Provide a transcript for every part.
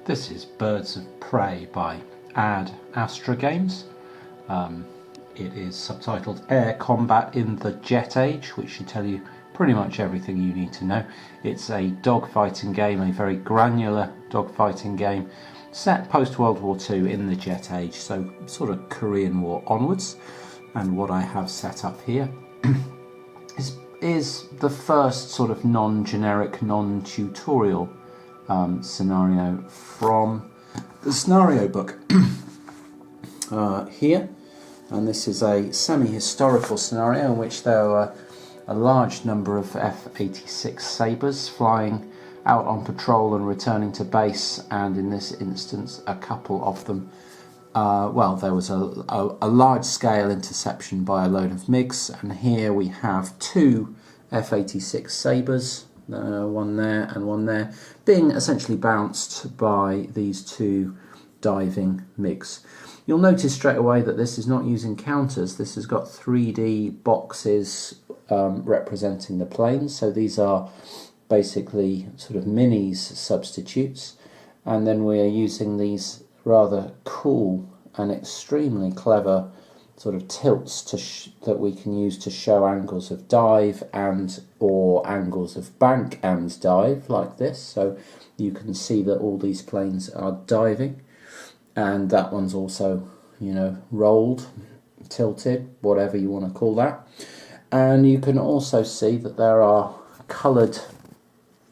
This is Birds of Prey by Astra Games. It is subtitled Air Combat in the Jet Age, which should tell you pretty much everything you need to know. It's a dogfighting game, a very granular dogfighting game, set post-World War II in the Jet Age, so sort of Korean War onwards. And what I have set up here is the first sort of non-generic, non-tutorial scenario from the scenario book here, and this is a semi-historical scenario in which there are a large number of F-86 Sabres flying out on patrol and returning to base, and in this instance a couple of them well, there was a large-scale interception by a load of MiGs, and here we have two F-86 Sabres, one there and one there, being essentially bounced by these two diving MiGs. You'll notice straight away that this is not using counters. This has got 3D boxes representing the planes, so these are basically sort of minis substitutes, and then we are using these rather cool and extremely clever sort of tilts that we can use to show angles of dive and or angles of bank and dive, like this. So you can see that all these planes are diving, and that one's also, you know, rolled, tilted, whatever you want to call that. And you can also see that there are coloured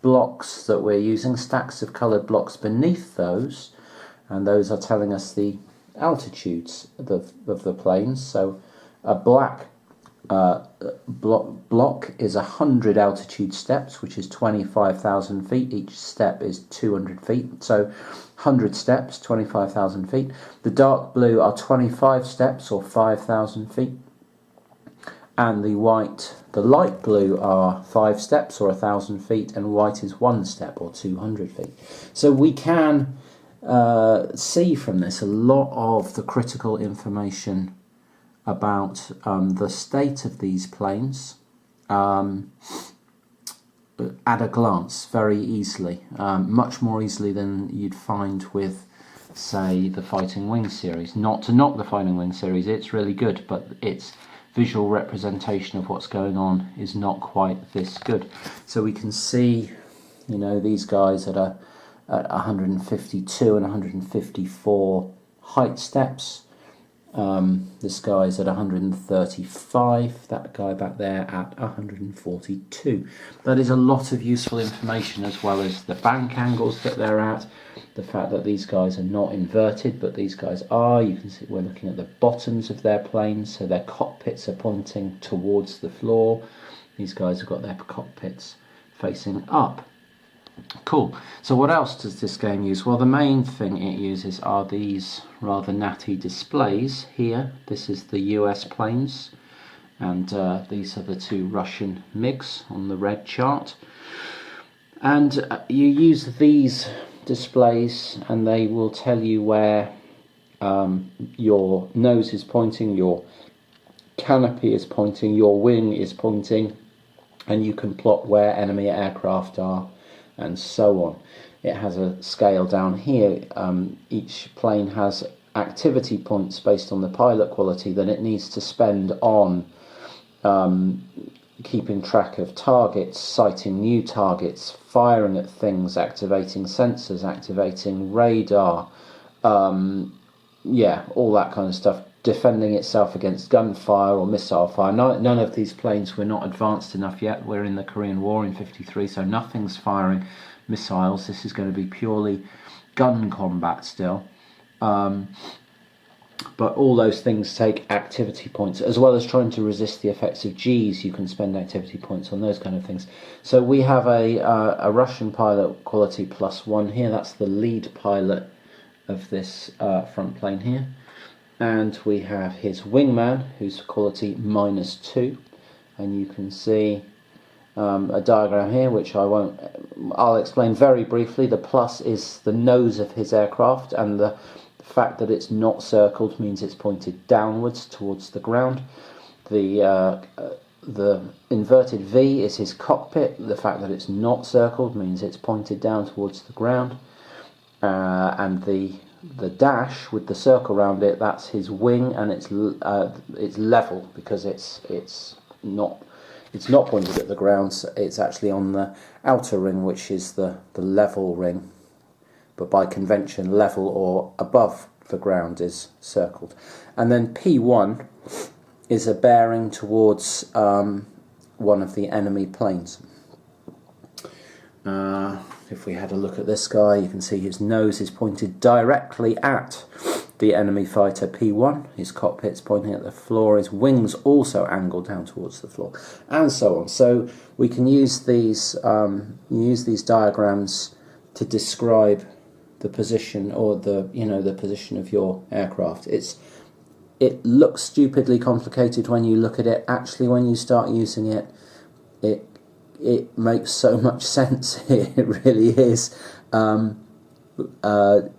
blocks that we're using, stacks of coloured blocks beneath those, and those are telling us the altitudes of the planes. So a black block is 100 altitude steps, which is 25,000 feet. Each step is 200 feet, so 100 steps, 25,000 feet. The dark blue are 25 steps or 5,000 feet, and the light blue are 5 steps or 1,000 feet, and white is 1 step or 200 feet. So we can see from this a lot of the critical information about the state of these planes at a glance, very easily, much more easily than you'd find with, say, the Fighting Wing series. Not to knock the Fighting Wing series, it's really good, but its visual representation of what's going on is not quite this good. So we can see, you know, these guys at 152 and 154 height steps. This guy's at 135, that guy back there at 142. That is a lot of useful information, as well as the bank angles that they're at, the fact that these guys are not inverted, but these guys are. You can see we're looking at the bottoms of their planes, so their cockpits are pointing towards the floor. These guys have got their cockpits facing up. Cool. So what else does this game use? Well, the main thing it uses are these rather natty displays here. This is the US planes, and these are the two Russian MiGs on the red chart. And you use these displays and they will tell you where your nose is pointing, your canopy is pointing, your wing is pointing, and you can plot where enemy aircraft are, and so on. It has a scale down here. Each plane has activity points based on the pilot quality that it needs to spend on keeping track of targets, sighting new targets, firing at things, activating sensors, activating radar, yeah, all that kind of stuff, defending itself against gunfire or missile fire. None of these planes were not advanced enough yet. We're in the Korean War in '53, so nothing's firing missiles. This is going to be purely gun combat still. But all those things take activity points, as well as trying to resist the effects of Gs. You can spend activity points on those kind of things. So we have a Russian pilot quality +1 here. That's the lead pilot of this front plane here. And we have his wingman, who's quality -2, and you can see a diagram here, which I'll explain very briefly. The plus is the nose of his aircraft, and the fact that it's not circled means it's pointed downwards towards the ground. The inverted V is his cockpit. The fact that it's not circled means it's pointed down towards the ground. and the dash with the circle around it, that's his wing, and it's level because it's not pointed at the ground. So it's actually on the outer ring, which is the level ring, but by convention level or above the ground is circled. And then P1 is a bearing towards one of the enemy planes. If we had a look at this guy, you can see his nose is pointed directly at the enemy fighter P1. His cockpit's pointing at the floor. His wings also angle down towards the floor, and so on. So we can use these diagrams to describe the position, or the position of your aircraft. It looks stupidly complicated when you look at it. Actually, when you start using it, it makes so much sense. It really is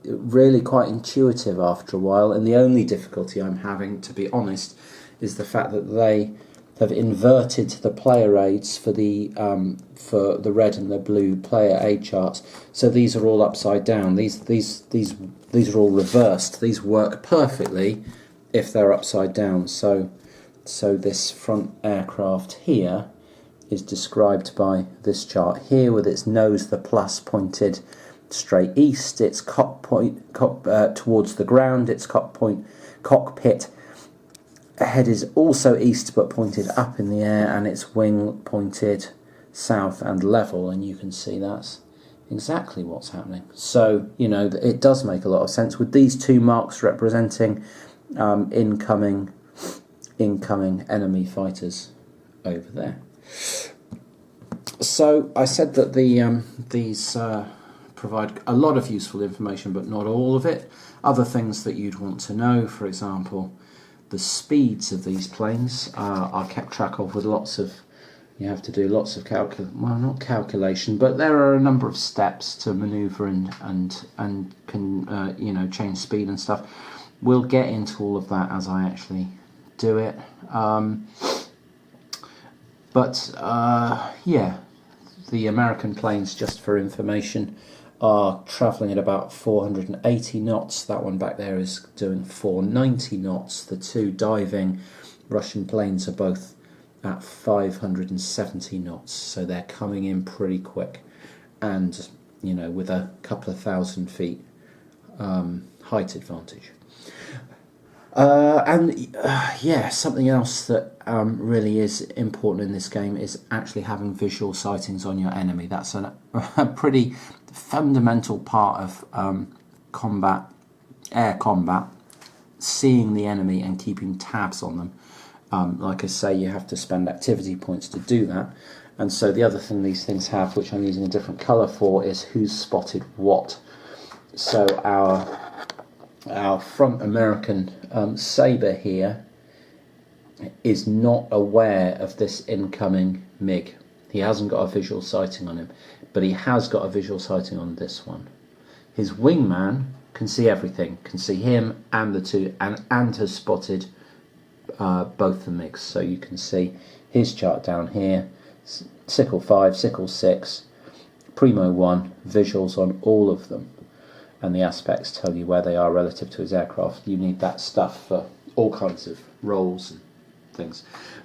really quite intuitive after a while, and the only difficulty I'm having, to be honest, is the fact that they have inverted the player aids for the red and the blue player aid charts. So these are all upside down. These are all reversed. These work perfectly if they're upside down. So this front aircraft here is described by this chart here, with its nose, the plus, pointed straight east, its towards the ground, its cockpit head is also east but pointed up in the air, and its wing pointed south and level, and you can see that's exactly what's happening. So it does make a lot of sense, with these two marks representing incoming enemy fighters over there. So I said that these provide a lot of useful information, but not all of it. Other things that you'd want to know, for example, the speeds of these planes are kept track of with you have to do lots of not calculation, but there are a number of steps to manoeuvre and can change speed and stuff. We'll get into all of that as I actually do it. The American planes, just for information, are travelling at about 480 knots. That one back there is doing 490 knots. The two diving Russian planes are both at 570 knots, so they're coming in pretty quick, and with a couple of thousand feet height advantage. Something else that really is important in this game is actually having visual sightings on your enemy. That's a pretty fundamental part of air combat, seeing the enemy and keeping tabs on them. Like I say, you have to spend activity points to do that. And so the other thing these things have, which I'm using a different colour for, is who's spotted what. So our front American Sabre here is not aware of this incoming MiG. He hasn't got a visual sighting on him, but he has got a visual sighting on this one. His wingman can see everything, can see him and the two, and has spotted both the MiGs. So you can see his chart down here, Sickle 5, Sickle 6, Primo 1, visuals on all of them. And the aspects tell you where they are relative to his aircraft. You need that stuff for all kinds of roles and things.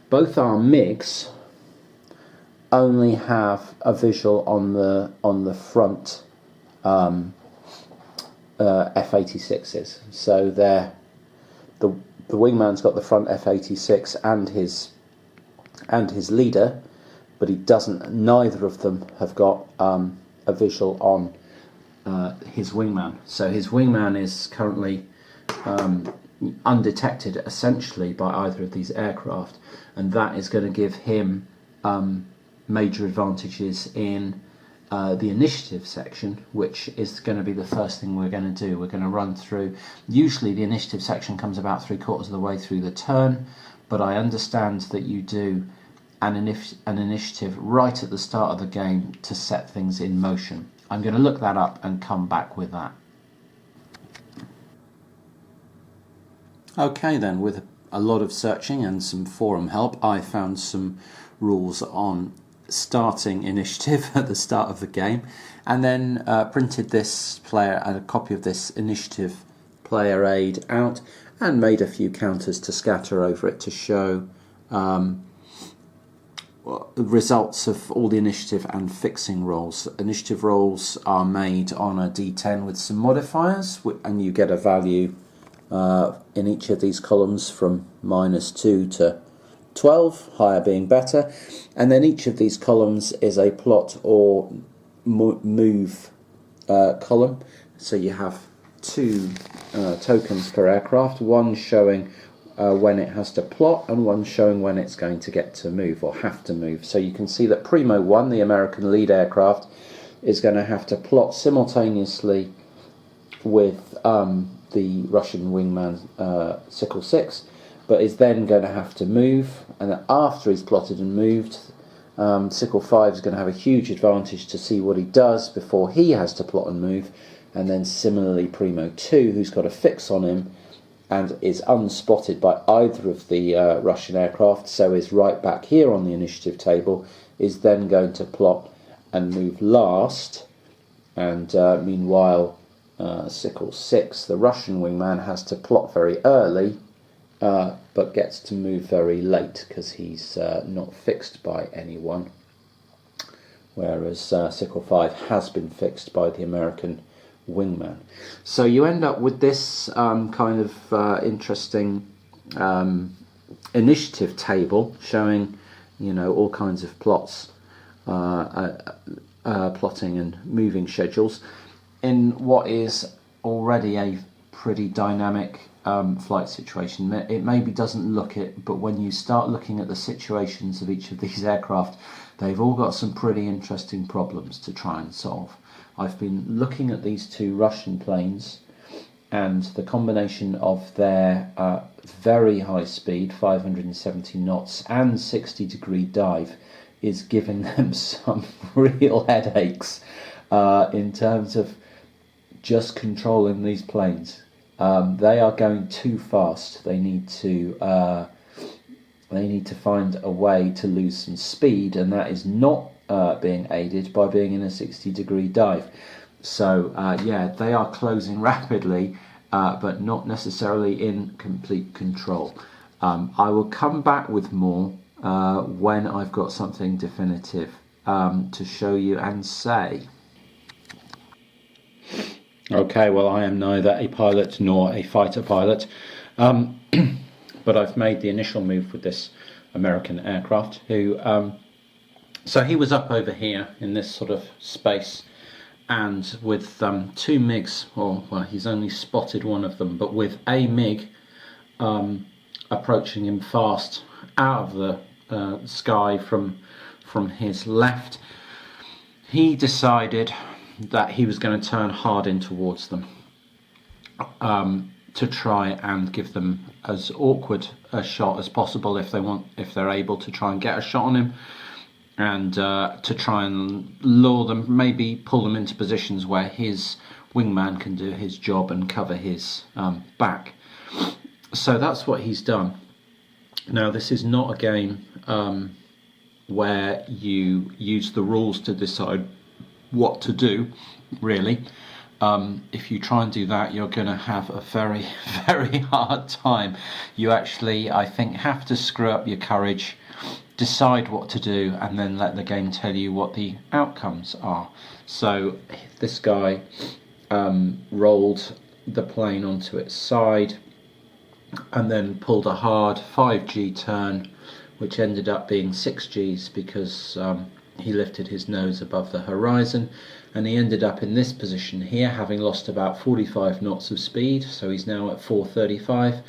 Both our MiGs only have a visual on the front F-86s. So the wingman's got the front F-86 and his leader, but he doesn't. Neither of them have got a visual on his wingman. So his wingman is currently undetected essentially by either of these aircraft, and that is going to give him major advantages in the initiative section, which is going to be the first thing we're going to do. We're going to run through. Usually the initiative section comes about 3/4 of the way through the turn, but I understand that you do an initiative right at the start of the game to set things in motion. I'm going to look that up and come back with that. Okay then, with a lot of searching and some forum help, I found some rules on starting initiative at the start of the game, and then printed this player and a copy of this initiative player aid out, and made a few counters to scatter over it to show results of all the initiative and fixing rolls. Initiative rolls are made on a d10 with some modifiers, and you get a value in each of these columns from -2 to 12, higher being better, and then each of these columns is a plot or move column. So you have two tokens per aircraft, one showing when it has to plot and one showing when it's going to get to move or have to move. So you can see that Primo 1, the American lead aircraft, is going to have to plot simultaneously with the Russian wingman Sickle 6, but is then going to have to move, and after he's plotted and moved, Sickle 5 is going to have a huge advantage to see what he does before he has to plot and move, and then similarly Primo 2, who's got a fix on him and is unspotted by either of the Russian aircraft, so is right back here on the initiative table, is then going to plot and move last, and meanwhile Sickle 6, the Russian wingman, has to plot very early, but gets to move very late because he's not fixed by anyone, whereas Sickle 5 has been fixed by the American wingman. So you end up with this kind of interesting initiative table showing, you know, all kinds of plots, plotting and moving schedules in what is already a pretty dynamic flight situation. It maybe doesn't look it, but when you start looking at the situations of each of these aircraft, they've all got some pretty interesting problems to try and solve. I've been looking at these two Russian planes, and the combination of their very high speed, 570 knots, and 60-degree dive is giving them some real headaches in terms of just controlling these planes. They are going too fast. They need to find a way to lose some speed, and that is not being aided by being in a 60-degree dive. So yeah, they are closing rapidly, but not necessarily in complete control. I will come back with more when I've got something definitive to show you and say. Okay, well, I am neither a pilot nor a fighter pilot, but I've made the initial move with this American aircraft, who so he was up over here in this sort of space, and with two MiGs, or well, he's only spotted one of them, but with a MiG approaching him fast out of the sky from his left, he decided that he was going to turn hard in towards them to try and give them as awkward a shot as possible if they're able to try and get a shot on him, and to try and lure them, maybe pull them into positions where his wingman can do his job and cover his back. So that's what he's done. Now, this is not a game where you use the rules to decide what to do, really. If you try and do that, you're going to have a very, very hard time. You actually, I think, have to screw up your courage, decide what to do, and then let the game tell you what the outcomes are. So this guy rolled the plane onto its side and then pulled a hard 5G turn, which ended up being 6Gs because he lifted his nose above the horizon, and he ended up in this position here, having lost about 45 knots of speed. So he's now at 435,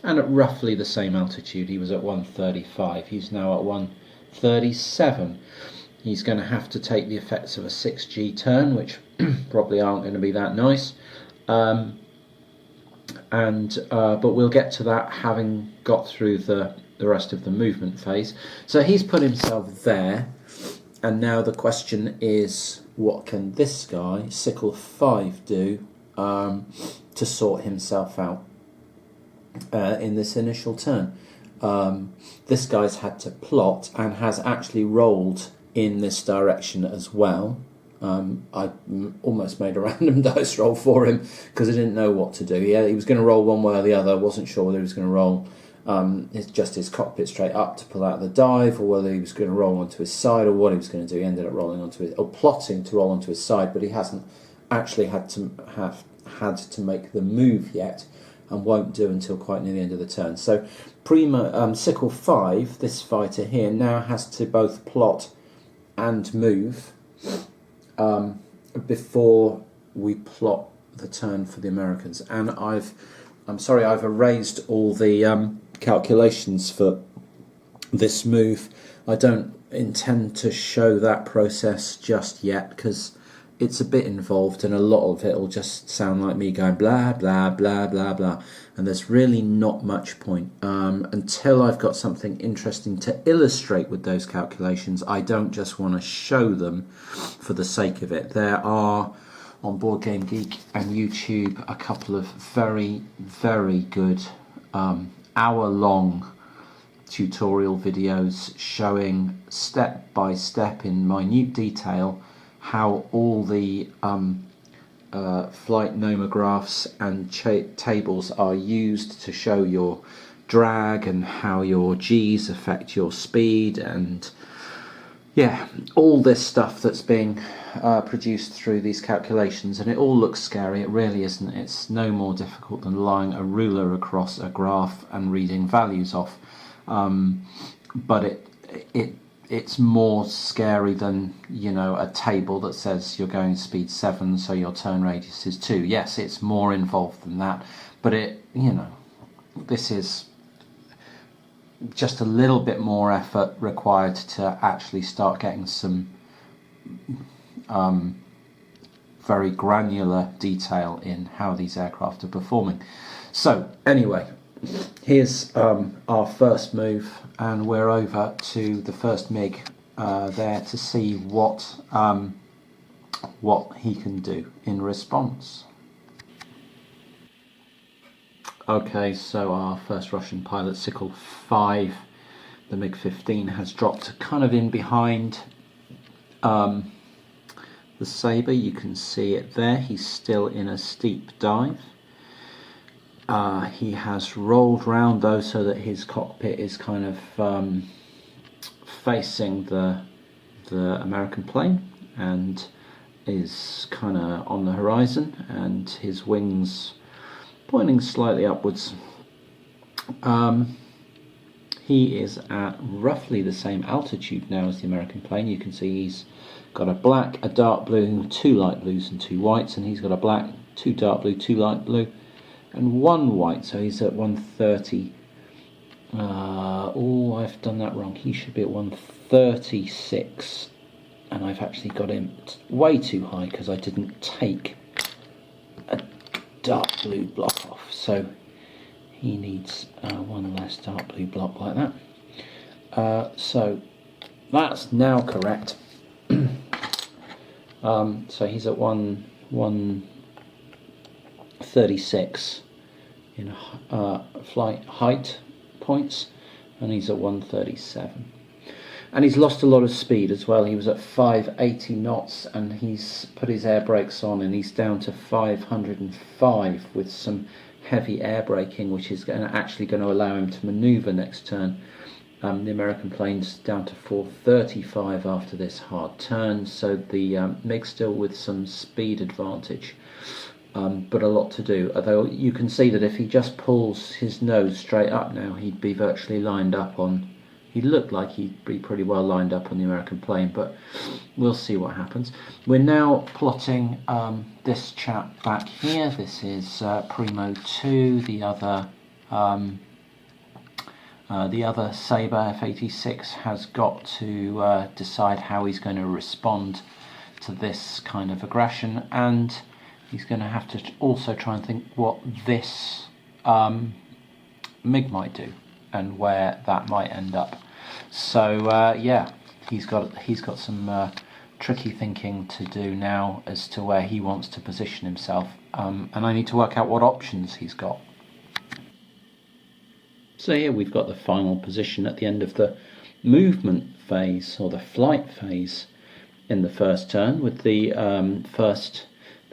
and at roughly the same altitude. He was at 135, he's now at 137. He's going to have to take the effects of a 6G turn, which probably aren't going to be that nice, but we'll get to that having got through the rest of the movement phase. So he's put himself there, and now the question is, what can this guy, Sickle 5, do to sort himself out in this initial turn? This guy's had to plot and has actually rolled in this direction as well. I almost made a random dice roll for him because I didn't know what to do. Yeah, he was going to roll one way or the other. I wasn't sure whether he was going to roll just his cockpit straight up to pull out the dive, or whether he was going to roll onto his side, or what he was going to do. He ended up rolling onto his, or plotting to roll onto his side, but he hasn't actually had to make the move yet, and won't do until quite near the end of the turn. So Sickle 5, this fighter here, now has to both plot and move before we plot the turn for the Americans. And I've erased all the calculations for this move. I don't intend to show that process just yet because it's a bit involved, and a lot of it will just sound like me going blah blah blah blah blah, and there's really not much point until I've got something interesting to illustrate with those calculations. I don't just want to show them for the sake of it. There are on Board Game Geek and YouTube a couple of very, very good hour-long tutorial videos showing step by step in minute detail how all the flight nomographs and tables are used to show your drag and how your G's affect your speed, and yeah, all this stuff that's being produced through these calculations. And it all looks scary. It really isn't. It's no more difficult than laying a ruler across a graph and reading values off, but it's more scary than, you know, a table that says you're going speed 7, so your turn radius is 2. Yes, it's more involved than that, but this is just a little bit more effort required to actually start getting some very granular detail in how these aircraft are performing. So anyway, here's our first move, and we're over to the first MiG there to see what he can do in response. Okay, so our first Russian pilot, Sickle 5, the MiG-15, has dropped kind of in behind the Sabre. You can see it there. He's still in a steep dive. He has rolled round though so that his cockpit is kind of facing the American plane and is kind of on the horizon, and his wings pointing slightly upwards. He is at roughly the same altitude now as the American plane. You can see he's got a black, a dark blue, 2 light blues and 2 whites, and he's got a black, 2 dark blue, 2 light blue and 1 white, so he's at 130. Oh, I've done that wrong. He should be at 136, and I've actually got him way too high because I didn't take a dark blue block off, so he needs 1 less dark blue block like that. So that's now correct. So he's at 136 in flight height points, and he's at 137. And he's lost a lot of speed as well. He was at 580 knots, and he's put his air brakes on, and he's down to 505 with some heavy air braking, which is actually going to allow him to manoeuvre next turn. The American plane's down to 435 after this hard turn, so the MiG's still with some speed advantage, but a lot to do. Although you can see that if he just pulls his nose straight up now, he'd be virtually lined up on. He looked like he'd be pretty well lined up on the American plane, but we'll see what happens. We're now plotting this chap back here. This is Primo 2, the other Sabre F-86 has got to decide how he's going to respond to this kind of aggression, and he's going to have to also try and think what this MiG might do and where that might end up. So yeah, he's got some tricky thinking to do now as to where he wants to position himself, and I need to work out what options he's got. So here we've got the final position at the end of the movement phase or the flight phase in the first turn, with the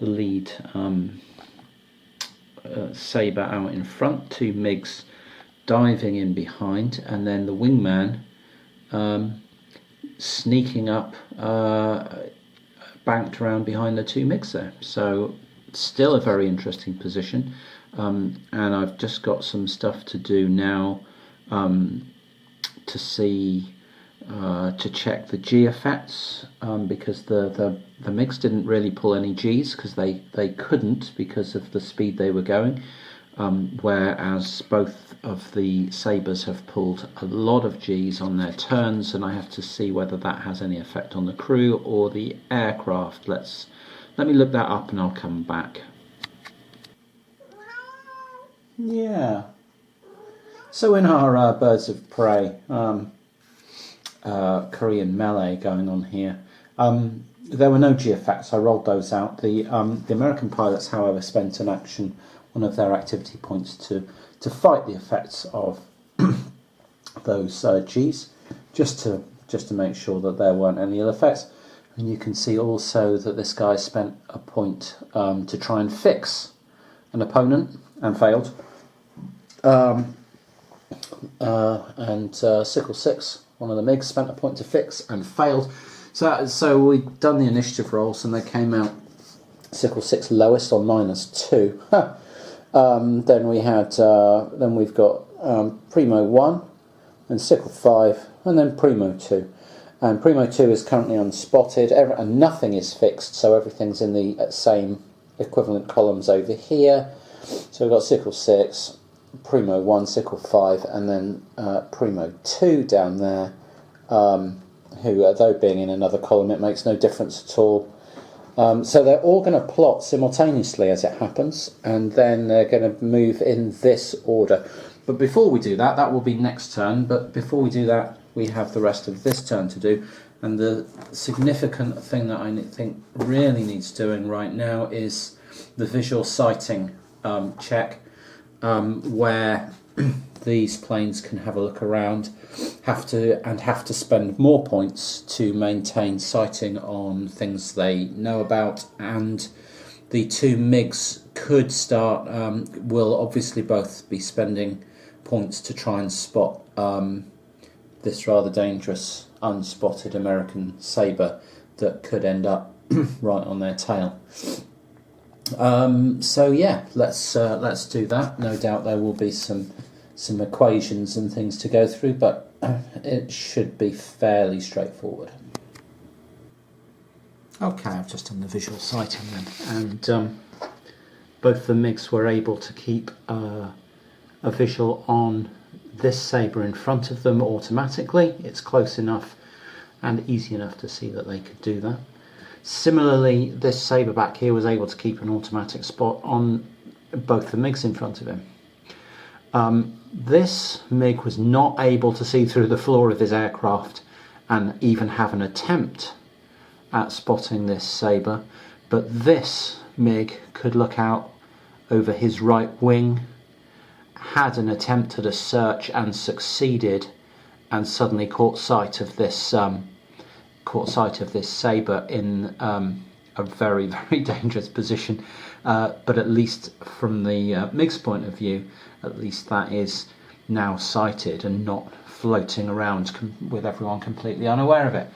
lead saber out in front, 2 MiGs diving in behind, and then the wingman sneaking up, banked around behind the 2 MiGs there. So still a very interesting position, and I've just got some stuff to do now to see, to check the G effects, because the MiGs didn't really pull any Gs because they couldn't because of the speed they were going, whereas both of the sabres have pulled a lot of Gs on their turns, and I have to see whether that has any effect on the crew or the aircraft. Let me look that up and I'll come back. Yeah. So in our birds of prey, Korean melee going on here, there were no G effects. I rolled those out. The American pilots, however, spent an action, one of their activity points, to fight the effects of those Gs, just to make sure that there weren't any ill effects. And you can see also that this guy spent a point to try and fix an opponent and failed. And Sickle 6, one of the MiGs, spent a point to fix and failed. So we'd done the initiative rolls and they came out Sickle 6 lowest on -2. Then we've got Primo 1 and Sickle 5 and then Primo 2. And Primo 2 is currently unspotted, and nothing is fixed, so everything's in the same equivalent columns over here. So we've got Sickle 6, Primo 1, Sickle 5, and then Primo 2 down there, who, though being in another column, it makes no difference at all. So they're all going to plot simultaneously as it happens, and then they're going to move in this order. But before we do that, that will be next turn, but before we do that, we have the rest of this turn to do. And the significant thing that I think really needs doing right now is the visual sighting check, where these planes can have a look around, have to spend more points to maintain sighting on things they know about, and the 2 MiGs could start, will obviously both be spending points to try and spot this rather dangerous unspotted American sabre that could end up right on their tail. So yeah, let's do that. No doubt there will be some equations and things to go through, but it should be fairly straightforward. Okay, I've just done the visual sighting then, and both the MiGs were able to keep a visual on this sabre in front of them automatically. It's close enough and easy enough to see that they could do that. Similarly, this sabre back here was able to keep an automatic spot on both the MiGs in front of him. This MiG was not able to see through the floor of his aircraft and even have an attempt at spotting this sabre, but this MiG could look out over his right wing, had an attempt at a search and succeeded, and suddenly caught sight of this sabre in a very, very dangerous position. But at least from the MiG's point of view, at least that is now sighted and not floating around with everyone completely unaware of it.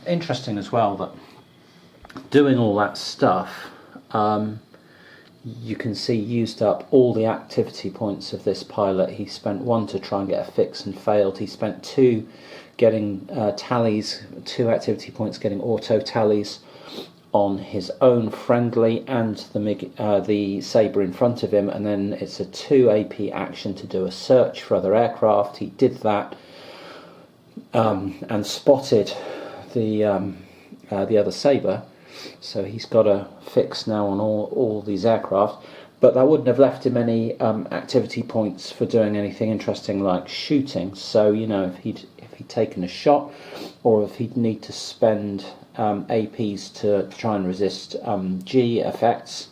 Interesting as well that doing all that stuff, you can see used up all the activity points of this pilot. He spent 1 to try and get a fix and failed. He spent 2 getting tallies, 2 activity points getting auto tallies on his own friendly and the sabre in front of him, and then it's a 2 AP action to do a search for other aircraft. He did that and spotted the other sabre. So he's got a fix now on all these aircraft, but that wouldn't have left him any activity points for doing anything interesting like shooting. So, you know, if he'd taken a shot, or if he'd need to spend APs to try and resist G effects,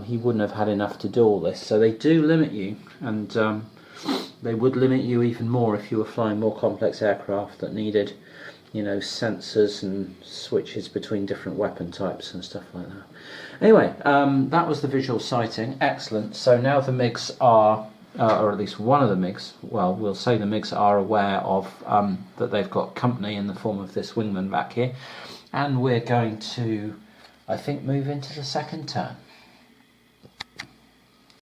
he wouldn't have had enough to do all this. So they do limit you, and they would limit you even more if you were flying more complex aircraft that needed, sensors and switches between different weapon types and stuff like that. Anyway, that was the visual sighting. Excellent. So now the MiGs are, or at least one of the MiGs, well, we'll say the MiGs are aware of that they've got company in the form of this wingman back here. And we're going to, I think, move into the second turn.